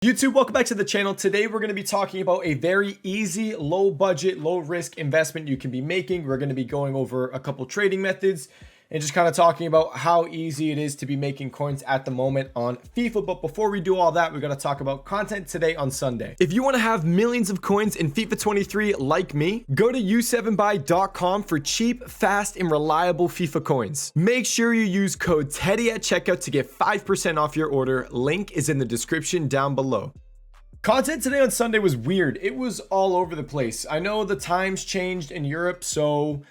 YouTube, welcome back to the channel. Today we're going to be talking about a very easy, low budget, low risk investment you can be making. We're going to be going over a couple trading methods and just kind of talking about how easy it is to be making coins at the moment on FIFA. But before we do all that, we're going to talk about content today on Sunday. If you want to have millions of coins in FIFA 23 like me, go to u7buy.com for cheap, fast, and reliable FIFA coins. Make sure you use code TEDDY at checkout to get 5% off your order. Link is in the description down below. Content today on Sunday was weird. It was all over the place. I know the times changed in Europe, so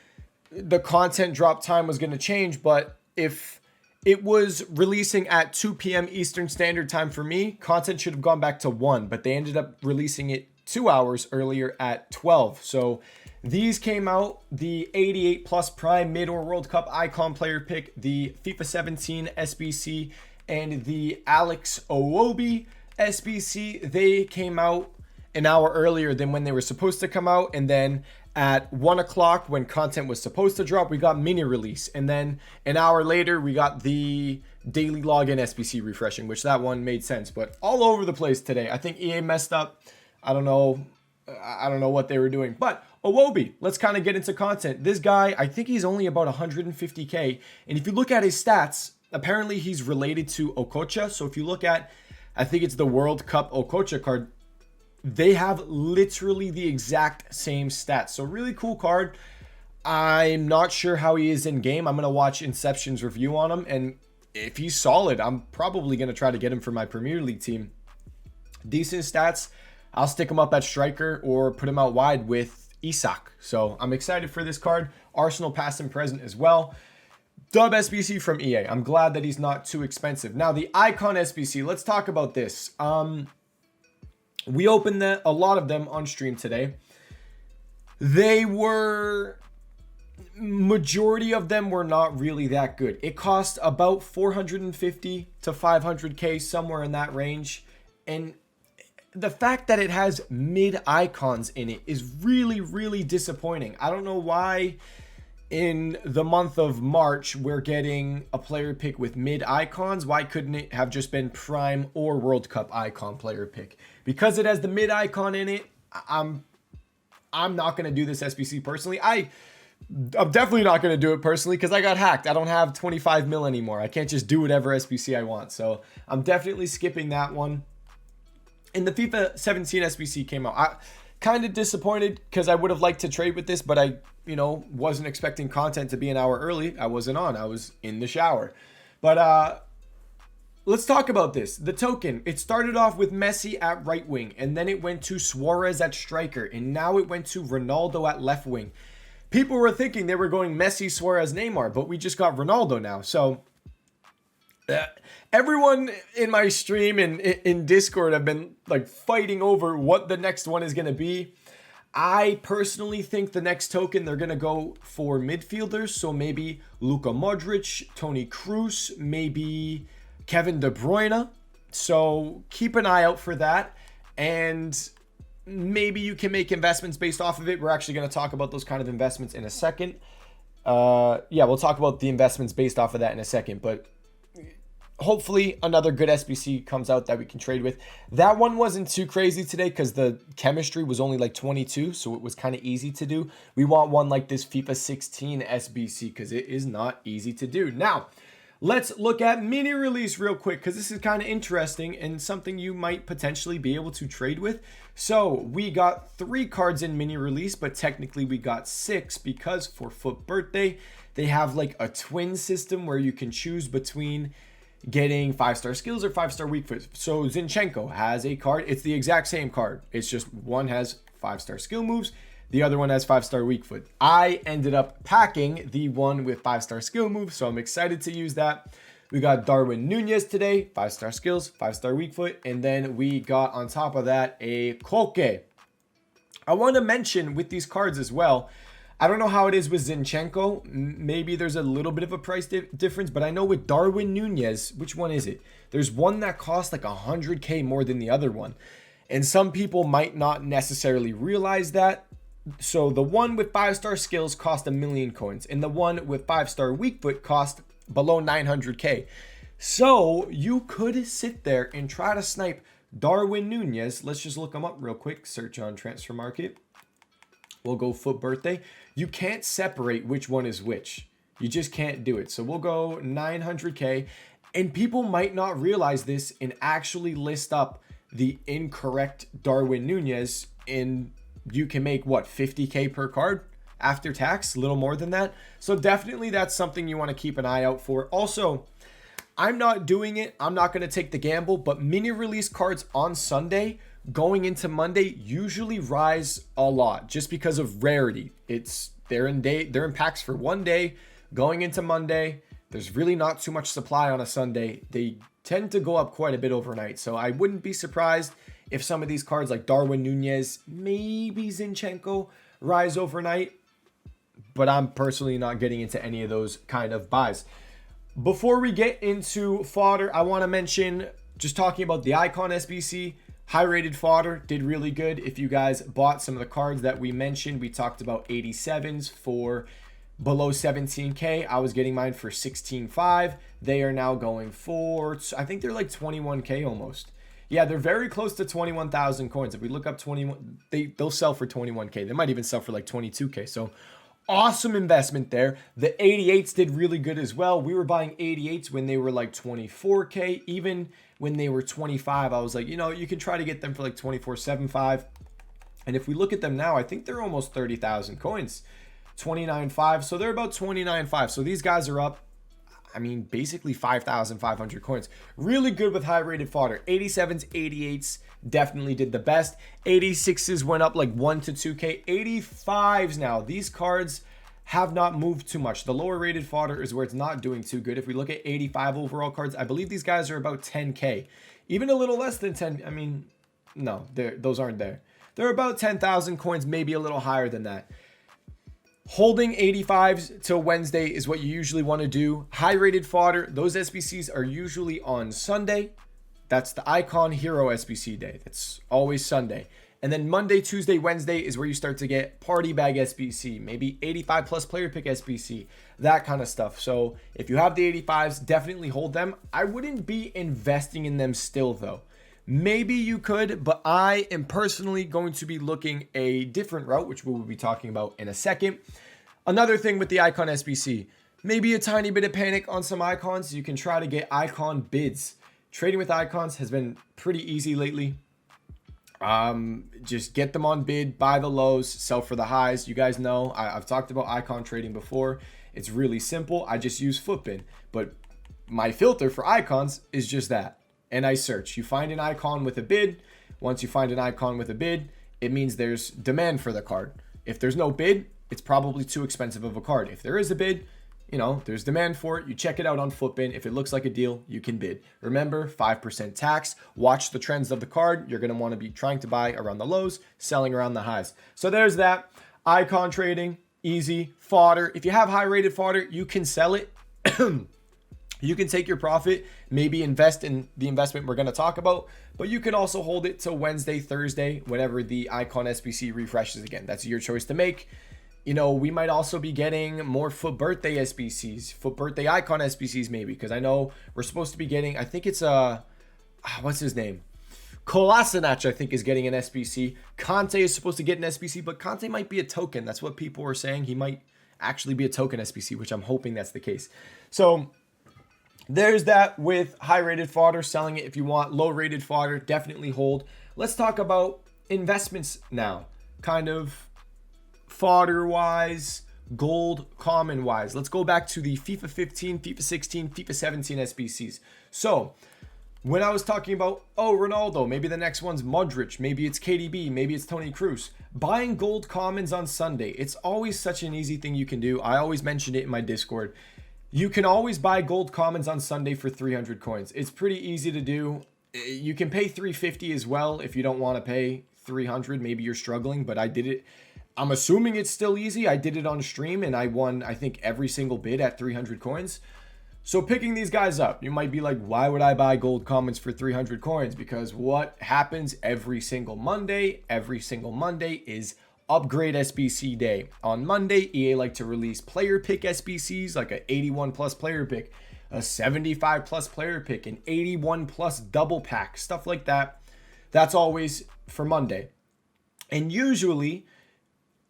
the content drop time was going to change, but if it was releasing at 2 p.m. Eastern Standard Time for me, content should have gone back to 1, but they ended up releasing it 2 hours earlier at 12. So these came out: the 88 plus prime mid or World Cup icon player pick, the FIFA 17 SBC, and the Alex Iwobi SBC. They came out an hour earlier than when they were supposed to come out, and then at 1 o'clock when content was supposed to drop, we got mini release, and then an hour later we got the daily login SBC refreshing, which that one made sense. But all over the place today. I think EA messed up. I don't know what they were doing. But Iwobi, let's kind of get into content. This guy, I think he's only about 150k, and if you look at his stats, apparently he's related to Okocha. So if you look at, I think it's the World Cup Okocha card, they have literally the exact same stats. So really cool card. I'm not sure how he is in game. I'm going to watch Inception's review on him, and if he's solid, I'm probably going to try to get him for my Premier League team. Decent stats. I'll stick him up at striker or put him out wide with Isak. So I'm excited for this card. Arsenal past and present as well. Dub SBC from EA. I'm glad that he's not too expensive. Now the Icon SBC, let's talk about this. We opened a lot of them on stream today. Majority of them were not really that good. It cost about 450 to 500k, somewhere in that range. And the fact that it has mid icons in it is really, really disappointing. I don't know why in the month of March we're getting a player pick with mid icons. Why couldn't it have just been prime or World Cup icon player pick? Because it has the mid icon in it, I'm not going to do this SBC personally. I'm definitely not going to do it personally because I got hacked. I don't have 25 mil anymore. I can't just do whatever SBC I want. So I'm definitely skipping that one. And the FIFA 17 SBC came out. I kind of disappointed because I would have liked to trade with this, but I wasn't expecting content to be an hour early. I wasn't on. I was in the shower. But let's talk about this. The token, it started off with Messi at right wing, and then it went to Suarez at striker, and now it went to Ronaldo at left wing. People were thinking they were going Messi, Suarez, Neymar, but we just got Ronaldo now. So everyone in my stream and in Discord have been like fighting over what the next one is going to be. I personally think the next token they're going to go for midfielders. So maybe Luka Modric, Toni Kroos, maybe Kevin De Bruyne. So keep an eye out for that. And maybe you can make investments based off of it. We're actually going to talk about those kind of investments in a second. Yeah, we'll talk about the investments based off of that in a second. But hopefully another good SBC comes out that we can trade with. That one wasn't too crazy today because the chemistry was only like 22, so it was kind of easy to do. We want one like this FIFA 16 SBC because it is not easy to do. Now, let's look at mini release real quick because this is kind of interesting and something you might potentially be able to trade with. So we got 3 cards in mini release, but technically we got 6 because for Foot Birthday, they have like a twin system where you can choose between getting 5-star skills or 5-star weak foot. So Zinchenko has a card. It's the exact same card. It's just one has 5-star skill moves. The other one has 5-star weak foot. I ended up packing the one with 5-star skill moves, so I'm excited to use that. We got Darwin Nunez today, 5-star skills, 5-star weak foot. And then we got on top of that a Koke. I want to mention with these cards as well, I don't know how it is with Zinchenko. Maybe there's a little bit of a price difference, but I know with Darwin Nunez, which one is it? There's one that costs like 100k more than the other one. And some people might not necessarily realize that. So the one with 5-star skills cost 1,000,000 coins, and the one with 5-star weak foot cost below 900k. So you could sit there and try to snipe Darwin Nunez, let's just look him up real quick. Search on Transfer Market. We'll go FUT Birthday. You can't separate which one is which. You just can't do it. So we'll go 900K. And people might not realize this and actually list up the incorrect Darwin Nunez, and you can make what, 50K per card after tax, a little more than that. So definitely that's something you want to keep an eye out for. Also, I'm not doing it. I'm not going to take the gamble, but mini release cards on Sunday going into Monday usually rise a lot just because of rarity. They're in packs for one day going into Monday. There's really not too much supply on a Sunday. They tend to go up quite a bit overnight. So I wouldn't be surprised if some of these cards like Darwin Nunez, maybe Zinchenko rise overnight, but I'm personally not getting into any of those kind of buys. Before we get into fodder, I want to mention, just talking about the Icon SBC, high rated fodder did really good. If you guys bought some of the cards that we mentioned, we talked about 87s for below 17K. I was getting mine for 16.5. They are now going for, I think they're like 21K almost. Yeah, they're very close to 21,000 coins. If we look up 21, they'll sell for 21K. They might even sell for like 22K. So awesome investment there. The 88s did really good as well. We were buying 88s when they were like 24K. Even when they were 25, I was like, you can try to get them for like 24.75. And if we look at them now, I think they're almost 30,000 coins. 29.5. So they're about 29.5. So these guys are up, basically 5,500 coins. Really good with high rated fodder. 87s, 88s definitely did the best. 86s went up like 1 to 2K. 85s now. These cards have not moved too much. The lower rated fodder is where it's not doing too good. If we look at 85 overall cards, I believe these guys are about 10K. Even a little less than 10. No, those aren't there. They're about 10,000 coins, maybe a little higher than that. Holding 85s till Wednesday is what you usually want to do. High rated fodder, those SBCs are usually on Sunday. That's the Icon Hero SBC day. That's always Sunday. And then Monday, Tuesday, Wednesday is where you start to get Party Bag SBC, maybe 85 plus player pick SBC, that kind of stuff. So if you have the 85s, definitely hold them. I wouldn't be investing in them still though. Maybe you could, but I am personally going to be looking a different route, which we will be talking about in a second. Another thing with the Icon SBC, maybe a tiny bit of panic on some icons. You can try to get icon bids. Trading with icons has been pretty easy lately. Just get them on bid, buy the lows, sell for the highs. You guys know I've talked about icon trading before. It's really simple. I just use FUTBIN, but my filter for icons is just that. And I search. You find an icon with a bid. Once you find an icon with a bid, it means there's demand for the card. If there's no bid, it's probably too expensive of a card. If there is a bid, there's demand for it. You check it out on FUTBIN. If it looks like a deal, you can bid. Remember, 5% tax. Watch the trends of the card. You're going to want to be trying to buy around the lows, selling around the highs. So there's that. Icon trading, easy. Fodder. If you have high rated fodder, you can sell it. You can take your profit, maybe invest in the investment we're going to talk about, but you can also hold it till Wednesday, Thursday, whenever the Icon SBC refreshes again. That's your choice to make. We might also be getting more FUT Birthday SBCs, FUT Birthday Icon SBCs maybe, because I know we're supposed to be getting, I think it's what's his name? Kolasinac, I think, is getting an SBC. Conte is supposed to get an SBC, but Conte might be a token. That's what people were saying. He might actually be a token SBC, which I'm hoping that's the case. So there's that with high rated fodder, selling it if you want. Low rated fodder, definitely hold. Let's talk about investments now, kind of fodder wise, gold common wise. Let's go back to the FIFA 15, FIFA 16, FIFA 17 SBCs. So when I was talking about, Ronaldo, maybe the next one's Modric, maybe it's KDB, maybe it's Toni Kroos. Buying gold commons on Sunday, it's always such an easy thing you can do. I always mention it in my Discord. You can always buy gold commons on Sunday for 300 coins. It's pretty easy to do. You can pay 350 as well if you don't want to pay 300. Maybe you're struggling, but I did it. I'm assuming it's still easy. I did it on stream and I won, I think, every single bid at 300 coins. So picking these guys up, you might be like, why would I buy gold commons for 300 coins? Because what happens every single Monday is Upgrade SBC day. On Monday, EA like to release player pick SBCs, like a 81 plus player pick, a 75 plus player pick, an 81 plus double pack, stuff like that. That's always for Monday. And usually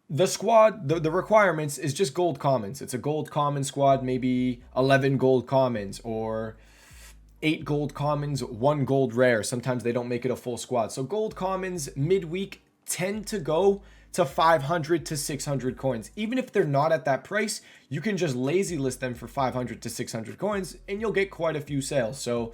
the squad, the requirements is just gold commons. It's a gold common squad, maybe 11 gold commons or 8 gold commons, 1 gold rare. Sometimes they don't make it a full squad. So gold commons midweek tend to go to 500 to 600 coins. Even if they're not at that price, you can just lazy list them for 500 to 600 coins and you'll get quite a few sales. So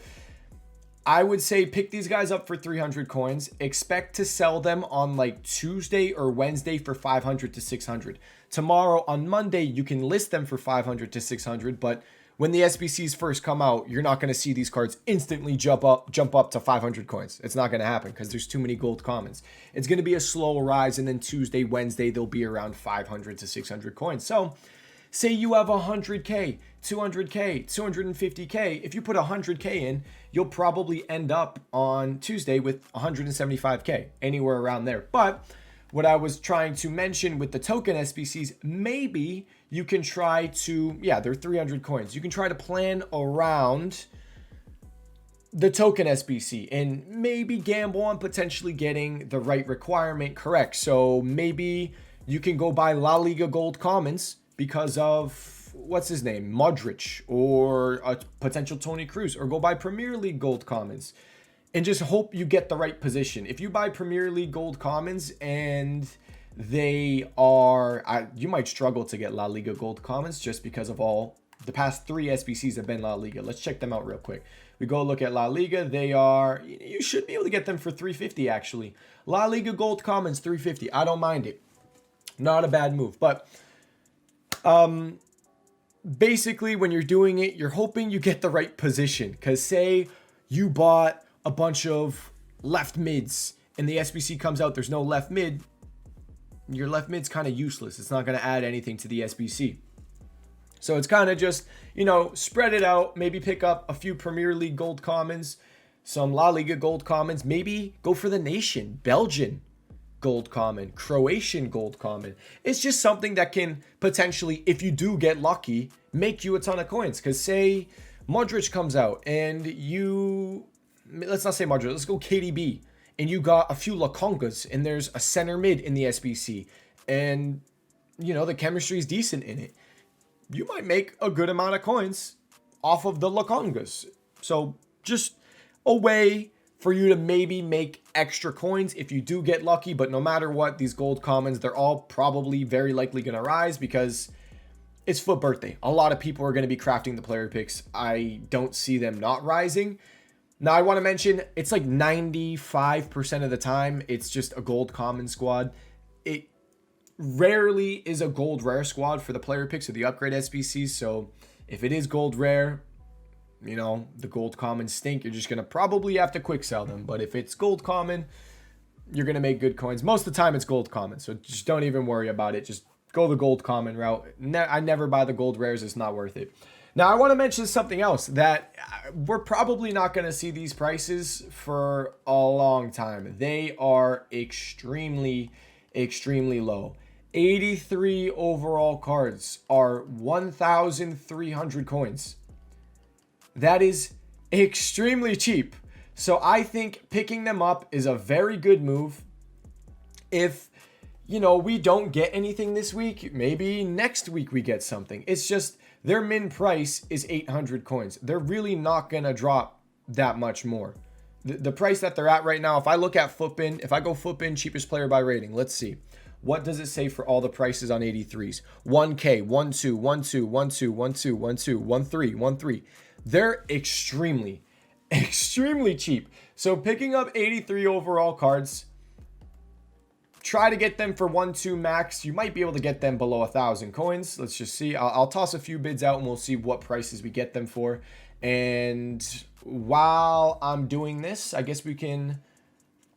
I would say pick these guys up for 300 coins. Expect to sell them on like Tuesday or Wednesday for 500 to 600. Tomorrow on Monday, you can list them for 500 to 600, but when the SBCs first come out, you're not going to see these cards instantly jump up to 500 coins. It's not going to happen because there's too many gold commons. It's going to be a slow rise, and then Tuesday, Wednesday, they'll be around 500 to 600 coins. So say you have 100K, 200K, 250K. If you put 100K in, you'll probably end up on Tuesday with 175K, anywhere around there. But what I was trying to mention with the token SBCs, maybe you can try to, they're 300 coins. You can try to plan around the token SBC and maybe gamble on potentially getting the right requirement correct. So maybe you can go buy La Liga gold commons because of, what's his name, Modric, or a potential Toni Kroos, or go buy Premier League gold commons and just hope you get the right position. If you buy Premier League gold commons and they are, you might struggle to get La Liga gold commons just because of all the past 3 SBCs have been La Liga. Let's check them out real quick. We go look at La Liga. They are, you should be able to get them for 350 actually. La Liga gold commons 350. I don't mind it. Not a bad move, but basically when you're doing it, you're hoping you get the right position. Because say you bought a bunch of left mids and the SBC comes out, there's no left mid, your left mid's kind of useless. It's not going to add anything to the SBC. So it's kind of just, spread it out, maybe pick up a few Premier League gold commons, some La Liga gold commons, maybe go for the nation, Belgian gold common, Croatian gold common. It's just something that can potentially, if you do get lucky, make you a ton of coins. Because say Modric comes out and let's not say Modric, let's go KDB, and you got a few Lakongas and there's a center mid in the SBC and the chemistry is decent in it, you might make a good amount of coins off of the Lakongas. So just a way for you to maybe make extra coins if you do get lucky. But no matter what, these gold commons, they're all probably very likely going to rise because it's FUT birthday. A lot of people are going to be crafting the player picks. I don't see them not rising. Now, I want to mention, it's like 95% of the time, it's just a gold common squad. It rarely is a gold rare squad for the player picks or the upgrade SBCs. So if it is gold rare, the gold commons stink. You're just going to probably have to quick sell them. But if it's gold common, you're going to make good coins. Most of the time, it's gold common. So just don't even worry about it. Just go the gold common route. I never buy the gold rares. It's not worth it. Now, I want to mention something else that we're probably not going to see these prices for a long time. They are extremely, extremely low. 83 overall cards are 1,300 coins. That is extremely cheap. So I think picking them up is a very good move. If, we don't get anything this week, maybe next week we get something. It's just their min price is 800 coins. They're really not going to drop that much more. The price that they're at right now, if I look at FUTBIN, if I go FUTBIN cheapest player by rating, let's see. What does it say for all the prices on 83s? 1K, 1-2, 1-2, 1-2, 1-2, 1-2, 1-3, 1-3. They're extremely, extremely cheap. So picking up 83 overall cards, try to get them for 1-2 max. You might be able to get them below 1,000 coins. Let's just see. I'll toss a few bids out and we'll see what prices we get them for. And while I'm doing this, I guess we can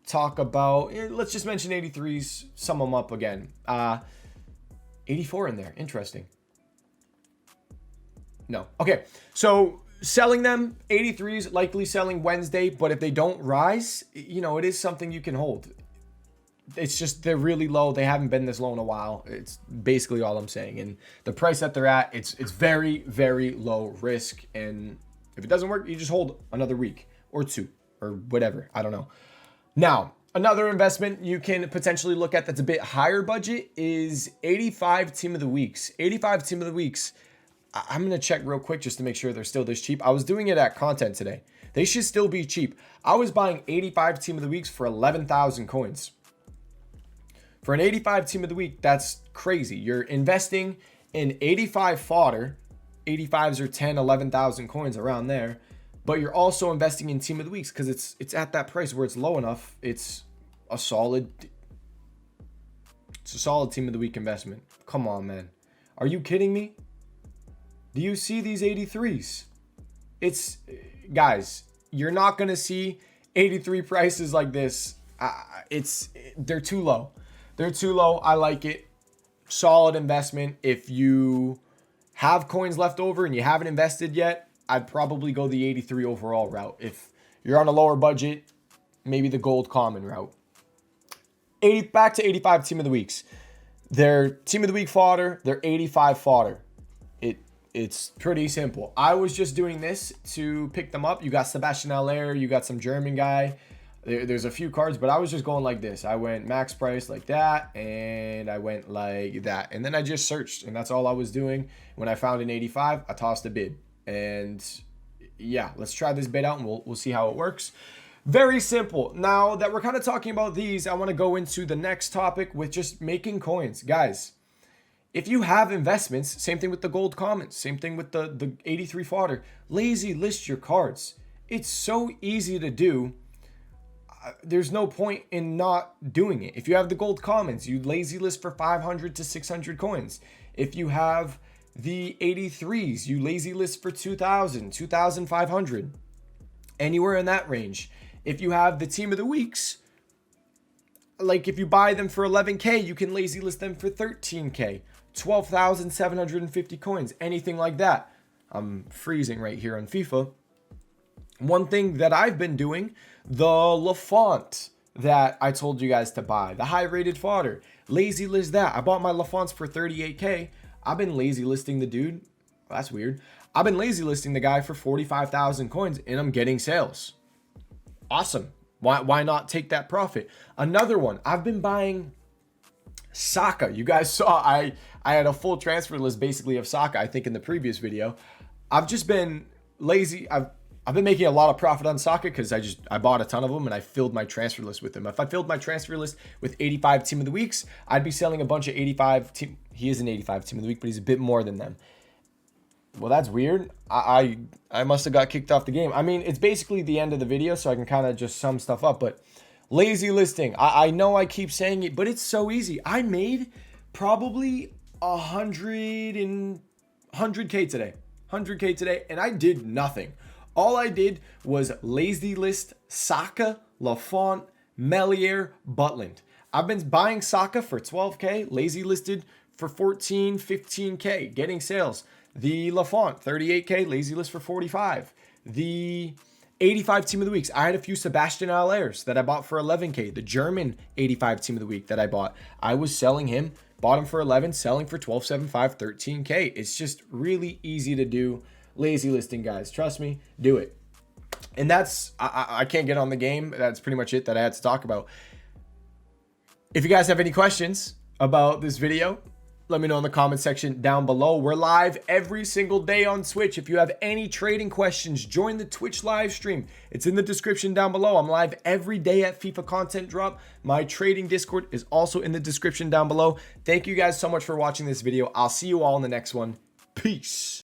talk about, let's just mention 83s, sum them up again. 84 in there. Interesting. No. Okay. So selling them, 83s, likely selling Wednesday. But if they don't rise, it is something you can hold. It's just they're really low. They haven't been this low in a while. It's basically all I'm saying. And the price that they're at, it's very, very low risk. And if it doesn't work, you just hold another week or 2 or whatever. I don't know. Now, another investment you can potentially look at that's a bit higher budget is 85 team of the weeks. 85 team of the weeks. I'm going to check real quick just to make sure they're still this cheap. I was doing it at content today. They should still be cheap. I was buying 85 team of the weeks for 11,000 coins. For an 85 team of the week, that's crazy. You're investing in 85 fodder. 85s are 10, 11,000 coins around there. But you're also investing in team of the weeks because it's at that price where it's low enough. It's a solid team of the week investment. Come on, man. Are you kidding me? Do you see these 83s? Guys, you're not going to see 83 prices like this. They're too low. They're too low. I like it. Solid investment. If you have coins left over and you haven't invested yet, I'd probably go the 83 overall route. If you're on a lower budget, maybe the gold common route. Back to 85 team of the weeks. They're team of the week fodder. They're 85 fodder. It's pretty simple. I was just doing this to pick them up. You got Sebastian Haller. You got some German guy. There's a few cards, but I was just going like this. I went max price like that, and I went like that. And then I just searched, and that's all I was doing. When I found an 85, I tossed a bid. And yeah, let's try this bid out, and we'll see how it works. Very simple. Now that we're kind of talking about these, I want to go into the next topic with just making coins. Guys, if you have investments, same thing with the gold commons, same thing with the 83 fodder, lazy list your cards. It's so easy to do. There's no point in not doing it. If you have the gold commons, you lazy list for 500 to 600 coins. If you have the 83s, you lazy list for 2,000, 2,500, anywhere in that range. If you have the team of the weeks, like if you buy them for 11K, you can lazy list them for 13K, 12,750 coins, anything like that. I'm freezing right here on FIFA. One thing that I've been doing, the Lafont that I told you guys to buy, the high rated fodder, lazy list that. I bought my Lafonts for 38K. I've been lazy listing the dude. Well, that's weird. I've been lazy listing the guy for 45,000 coins and I'm getting sales. Awesome. Why not take that profit? Another one, I've been buying Saka. You guys saw I had a full transfer list basically of Saka, I think in the previous video. I've just been lazy. I've been making a lot of profit on Saka because I bought a ton of them and I filled my transfer list with them. If I filled my transfer list with 85 team of the weeks, I'd be selling a bunch of 85 team. He is an 85 team of the week, but he's a bit more than them. Well, that's weird. I must have got kicked off the game. I mean, it's basically the end of the video, so I can kind of just sum stuff up. But lazy listing. I know I keep saying it, but it's so easy. I made probably 100K today. 100K today, and I did nothing. All I did was lazy list Saka, Lafont, Melier, Butland. I've been buying Saka for 12K, lazy listed for 14, 15K, getting sales. The Lafont, 38K, lazy list for 45. The 85 team of the weeks. I had a few Sebastian Hallers that I bought for 11K. The German 85 team of the week that I bought. I was selling him, bought him for 11, selling for 12.75, 13K. It's just really easy to do. Lazy listing, guys. Trust me, do it. And that's, I can't get on the game. That's pretty much it that I had to talk about. If you guys have any questions about this video, let me know in the comment section down below. We're live every single day on Twitch. If you have any trading questions, join the Twitch live stream. It's in the description down below. I'm live every day at FIFA Content Drop. My trading Discord is also in the description down below. Thank you guys so much for watching this video. I'll see you all in the next one. Peace.